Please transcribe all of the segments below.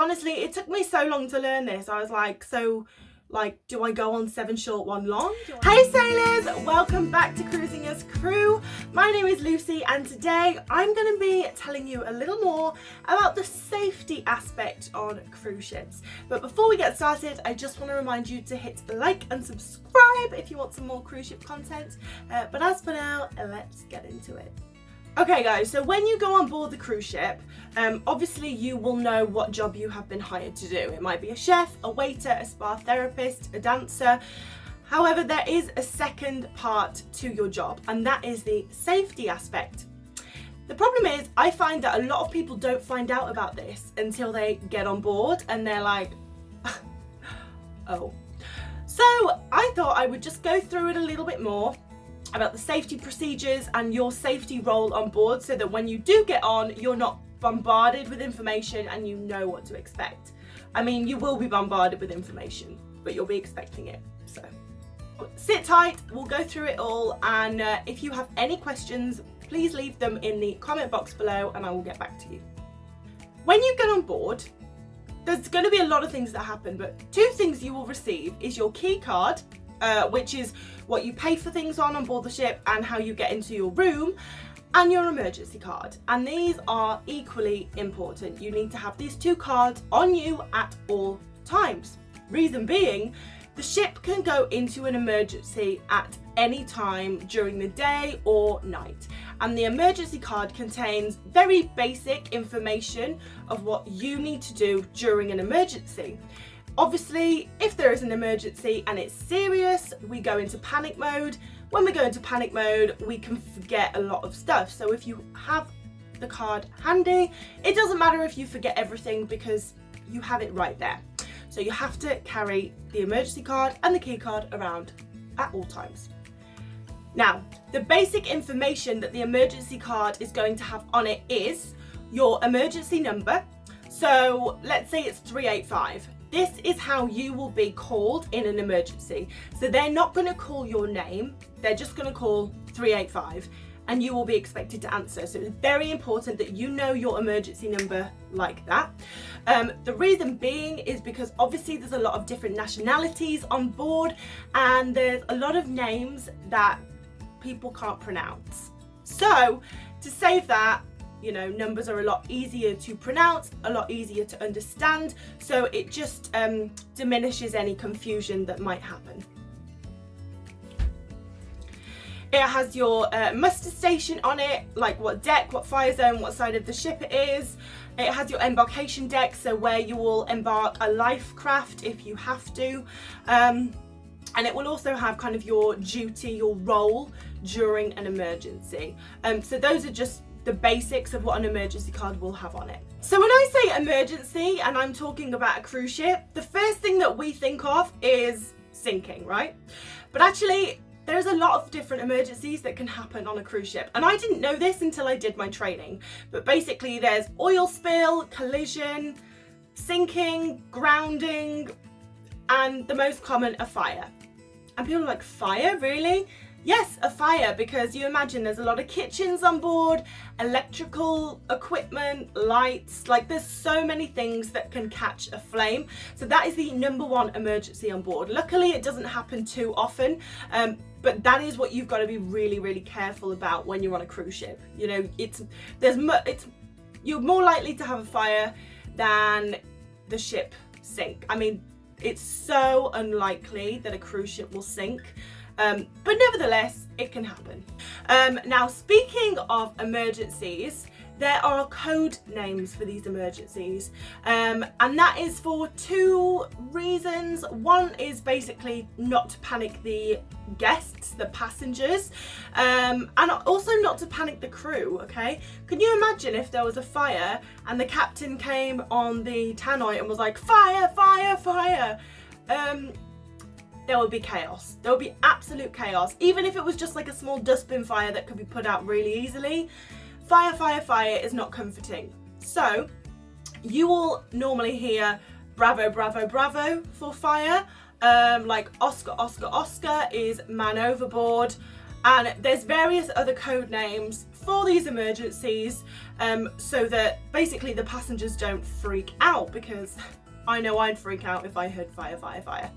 honestly, it took me so long to learn this. I was like, so like, do I go on 7 short, 1 long? Hey sailors, welcome back to Cruising as Crew. My name is Lucy and today I'm going to be telling you a little more about the safety aspect on cruise ships. But before we get started, I just want to remind you to hit like and subscribe if you want some more cruise ship content. But as for now, let's get into it. Okay guys, so when you go on board the cruise ship, obviously you will know what job you have been hired to do. It might be a chef, a waiter, a spa therapist, a dancer. However, there is a second part to your job, and that is the safety aspect. The problem is, I find that a lot of people don't find out about this until they get on board and they're like, oh. So I thought I would just go through it a little bit more about the safety procedures and your safety role on board, so that when you do get on, you're not bombarded with information and you know what to expect. I mean, you will be bombarded with information, but you'll be expecting it. So sit tight, we'll go through it all, and if you have any questions, please leave them in the comment box below and I will get back to you. When you get on board, there's going to be a lot of things that happen, but 2 things you will receive is your key card, which is what you pay for things on board the ship and how you get into your room, and your emergency card. And these are equally important. You need to have these 2 cards on you at all times. Reason being, the ship can go into an emergency at any time during the day or night. And the emergency card contains very basic information of what you need to do during an emergency. Obviously, if there is an emergency and it's serious, we go into panic mode. When we go into panic mode, we can forget a lot of stuff. So if you have the card handy, it doesn't matter if you forget everything because you have it right there. So you have to carry the emergency card and the key card around at all times. Now, the basic information that the emergency card is going to have on it is your emergency number. So let's say it's 385. This is how you will be called in an emergency. So they're not going to call your name, they're just going to call 385 and you will be expected to answer. So it's very important that you know your emergency number like that. The reason being is because obviously there's a lot of different nationalities on board and there's a lot of names that people can't pronounce. So to save that, you know, numbers are a lot easier to pronounce, a lot easier to understand, so it just diminishes any confusion that might happen. It has your muster station on it, like what deck, what fire zone, what side of the ship it is. It has your embarkation deck, so where you will embark a life craft if you have to. And it will also have kind of your duty, your role during an emergency. So those are just the basics of what an emergency card will have on it. So when I say emergency and I'm talking about a cruise ship, the first thing that we think of is sinking, right? But actually there's a lot of different emergencies that can happen on a cruise ship. And I didn't know this until I did my training. But basically there's oil spill, collision, sinking, grounding, and the most common, a fire. And people are like, fire, really? Yes, a fire, because you imagine there's a lot of kitchens on board, electrical equipment, lights, like there's so many things that can catch a flame. So that is the #1 emergency on board. Luckily, it doesn't happen too often, but that is what you've got to be really, really careful about when you're on a cruise ship. You know, you're more likely to have a fire than the ship sink. I mean, it's so unlikely that a cruise ship will sink. But nevertheless, it can happen. Now, speaking of emergencies, there are code names for these emergencies, and that is for 2 reasons. One is basically not to panic the guests, the passengers, and also not to panic the crew, okay? Can you imagine if there was a fire and the captain came on the tannoy and was like, fire, fire, fire? There would be chaos. There would be absolute chaos. Even if it was just like a small dustbin fire that could be put out really easily, fire, fire, fire is not comforting. So you will normally hear bravo, bravo, bravo for fire. Like Oscar, Oscar, Oscar is man overboard. And there's various other code names for these emergencies, so that basically the passengers don't freak out, because I know I'd freak out if I heard fire, fire, fire.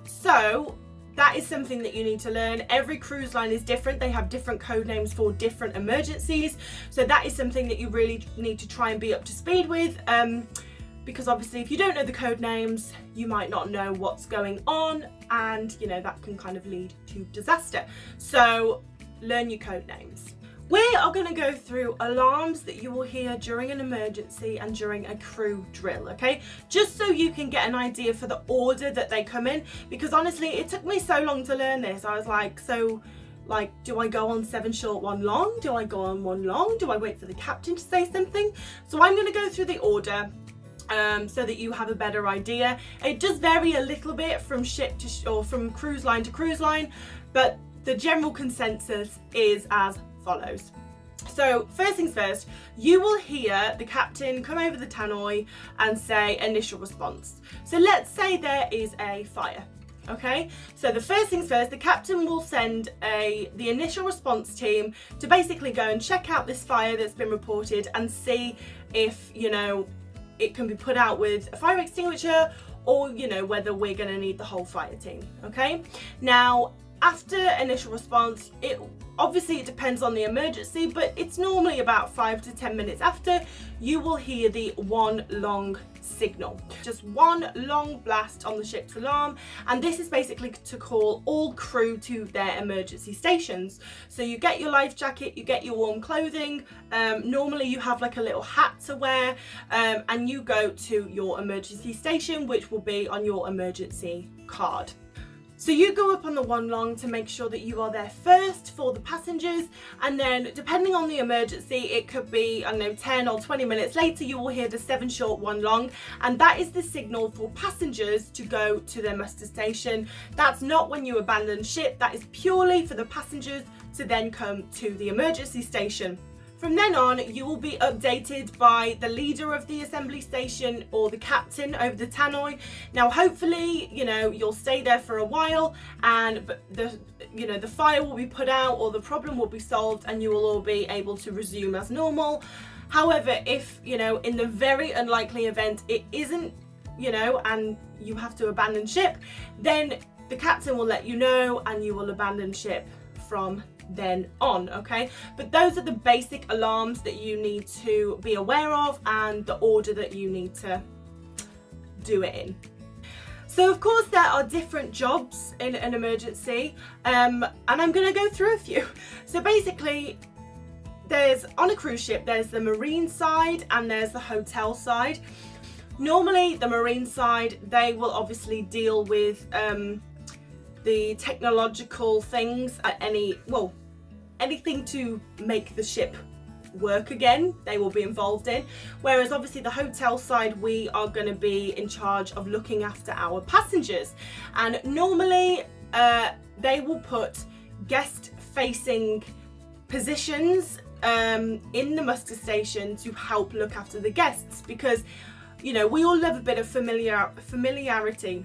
So that is something that you need to learn. Every cruise line is different. They have different code names for different emergencies. So that is something that you really need to try and be up to speed with. Because obviously if you don't know the code names, you might not know what's going on, and you know, that can kind of lead to disaster. So learn your code names. We are going to go through alarms that you will hear during an emergency and during a crew drill, okay? Just so you can get an idea for the order that they come in, because honestly, it took me so long to learn this. I was like, so like, do I go on 7 short, 1 long? Do I go on 1 long? Do I wait for the captain to say something? So I'm going to go through the order, so that you have a better idea. It does vary a little bit from ship to or from cruise line to cruise line, but the general consensus is as follows. So first things first, you will hear the captain come over the tannoy and say initial response. So let's say there is a fire. Okay, so the first things first, the captain will send the initial response team to basically go and check out this fire that's been reported and see if, you know, it can be put out with a fire extinguisher, or you know, whether we're going to need the whole fire team. Okay, now after initial response, it depends on the emergency, but it's normally about 5 to 10 minutes after, you will hear the 1 long signal. Just 1 long blast on the ship's alarm, and this is basically to call all crew to their emergency stations. So you get your life jacket, you get your warm clothing, normally you have like a little hat to wear, and you go to your emergency station, which will be on your emergency card. So you go up on the 1 long to make sure that you are there first for the passengers, and then depending on the emergency, it could be, I don't know, 10 or 20 minutes later, you will hear the 7 short, 1 long, and that is the signal for passengers to go to their muster station. That's not when you abandon ship, that is purely for the passengers to then come to the emergency station. From then on, you will be updated by the leader of the assembly station or the captain over the tannoy. Now, hopefully, you know, you'll stay there for a while, and the fire will be put out or the problem will be solved, and you will all be able to resume as normal. However, if, you know, in the very unlikely event it isn't, you know, and you have to abandon ship, then the captain will let you know and you will abandon ship from then on. Okay, but those are the basic alarms that you need to be aware of and the order that you need to do it in. So of course there are different jobs in an emergency, and I'm going to go through a few. So basically, there's, on a cruise ship, there's the marine side and there's the hotel side. Normally the marine side, they will obviously deal with the technological things, anything to make the ship work again, they will be involved in. Whereas obviously the hotel side, we are going to be in charge of looking after our passengers. And normally they will put guest facing positions in the muster station to help look after the guests, because, you know, we all love a bit of familiarity.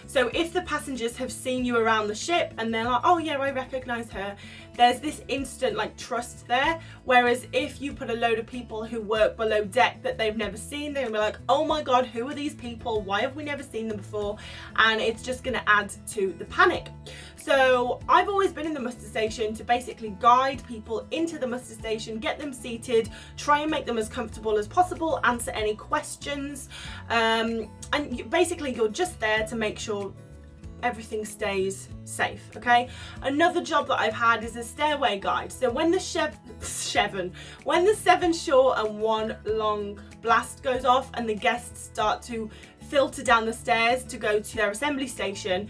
So if the passengers have seen you around the ship and they're like, oh yeah, I recognise her, there's this instant like trust there. Whereas if you put a load of people who work below deck that they've never seen, they'll be like, oh my god, who are these people? Why have we never seen them before? And it's just going to add to the panic. So I've always been in the muster station to basically guide people into the muster station, get them seated, try and make them as comfortable as possible, answer any questions, and basically you're just there to make sure everything stays safe. Okay, another job that I've had is a stairway guide. So when the 7 short and 1 long blast goes off and the guests start to filter down the stairs to go to their assembly station,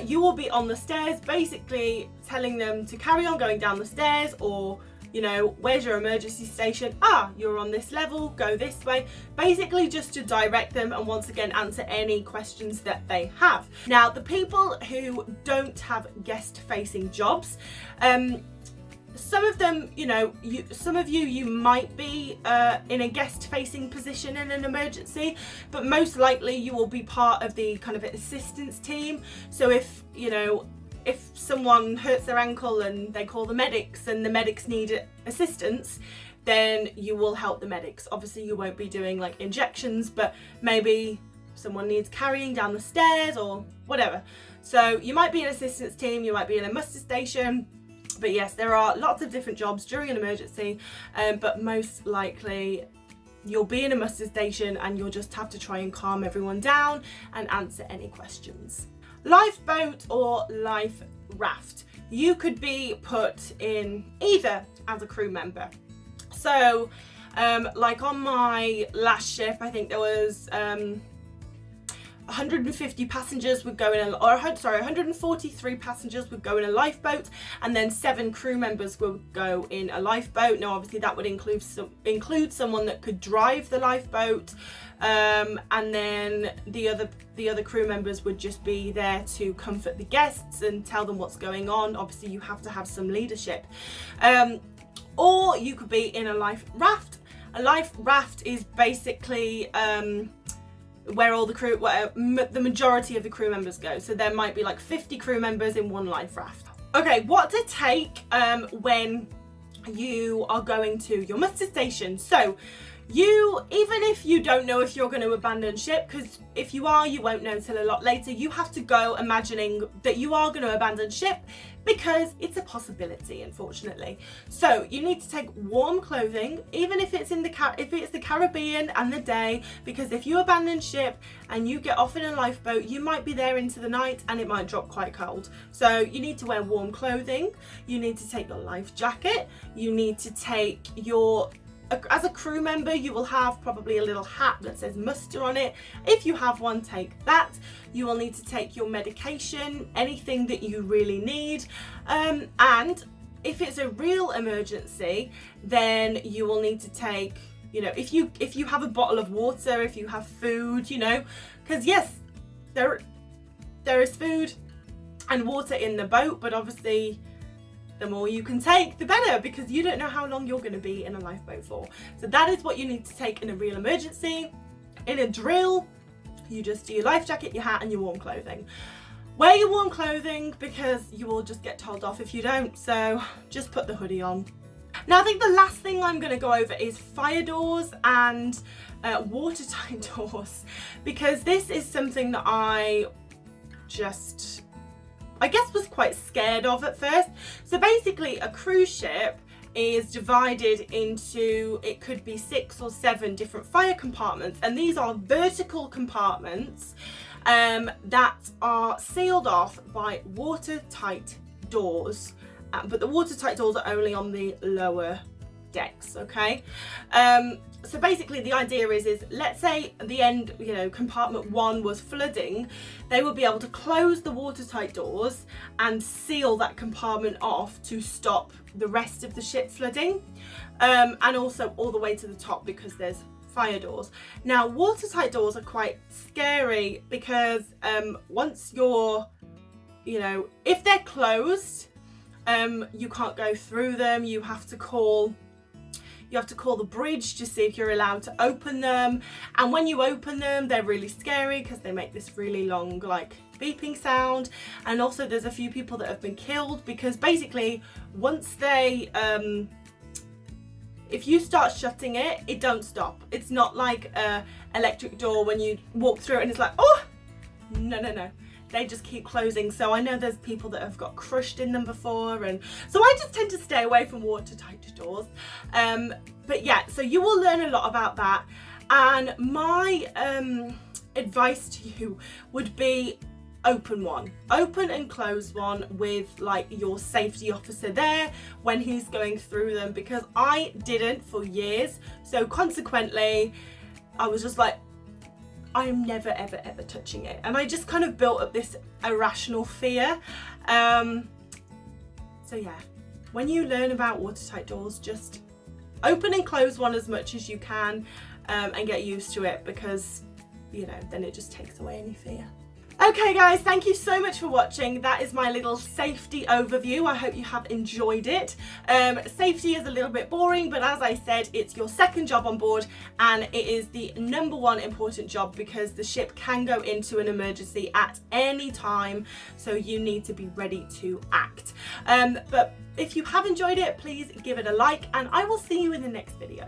you will be on the stairs basically telling them to carry on going down the stairs, or, you know, where's your emergency station? Ah, you're on this level, go this way. Basically just to direct them and once again answer any questions that they have. Now, the people who don't have guest facing jobs, some of them, you know, some of you might be in a guest-facing position in an emergency, but most likely you will be part of the kind of assistance team. So if, you know, if someone hurts their ankle and they call the medics and the medics need assistance, then you will help the medics. Obviously you won't be doing like injections, but maybe someone needs carrying down the stairs or whatever. So you might be an assistance team, you might be in a muster station. But yes, there are lots of different jobs during an emergency, but most likely you'll be in a muster station and you'll just have to try and calm everyone down and answer any questions. Lifeboat or life raft. You could be put in either as a crew member. So, like on my last ship, I think there was 150 passengers would go in a, or sorry, 143 passengers would go in a lifeboat, and then 7 crew members would go in a lifeboat. Now obviously that would include someone that could drive the lifeboat, and then the other crew members would just be there to comfort the guests and tell them what's going on. Obviously you have to have some leadership. Or you could be in a life raft. A life raft is basically where all the crew, the majority of the crew members go. So there might be like 50 crew members in one life raft. Okay, what to take when you are going to your muster station. So even if you don't know if you're going to abandon ship, because if you are, you won't know till a lot later, you have to go imagining that you are going to abandon ship, because it's a possibility, unfortunately. So you need to take warm clothing, even if it's if it's the Caribbean and the day, because if you abandon ship and you get off in a lifeboat, you might be there into the night and it might drop quite cold. So you need to wear warm clothing. You need to take your life jacket. You need to take your, as a crew member, you will have probably a little hat that says muster on it. If you have one, take that. You will need to take your medication, anything that you really need. And if it's a real emergency, then you will need to take, you know, if you have a bottle of water, if you have food, you know, because yes, there is food and water in the boat, but obviously the more you can take, the better, because you don't know how long you're going to be in a lifeboat for. So that is what you need to take in a real emergency. In a drill, you just do your life jacket, your hat and your warm clothing. Wear your warm clothing because you will just get told off if you don't, so just put the hoodie on. Now I think the last thing I'm going to go over is fire doors and watertight doors, because this is something that I guess was quite scared of at first. So basically a cruise ship is divided into, it could be 6 or 7 different fire compartments, and these are vertical compartments that are sealed off by watertight doors, but the watertight doors are only on the lower decks, okay? So basically the idea is let's say at the end, you know, compartment 1 was flooding, they will be able to close the watertight doors and seal that compartment off to stop the rest of the ship flooding, and also all the way to the top because there's fire doors. Now watertight doors are quite scary because once you're, you know, if they're closed, you can't go through them. You have to call the bridge to see if you're allowed to open them, and when you open them they're really scary because they make this really long like beeping sound. And also there's a few people that have been killed because basically once they if you start shutting it, it don't stop. It's not like a electric door when you walk through it and it's like, oh no, they just keep closing. So I know there's people that have got crushed in them before, and so I just tend to stay away from watertight doors. But yeah, so you will learn a lot about that, and my advice to you would be open and close one with like your safety officer there when he's going through them, because I didn't for years, so consequently I was just like, I'm never ever touching it, and I just kind of built up this irrational fear. So yeah, when you learn about watertight doors, just open and close one as much as you can, and get used to it, because you know then it just takes away any fear. Okay guys, thank you so much for watching. That is my little safety overview. I hope you have enjoyed it. Safety is a little bit boring, but as I said, it's your second job on board and it is the number one important job because the ship can go into an emergency at any time, so you need to be ready to act. But if you have enjoyed it, please give it a like and I will see you in the next video.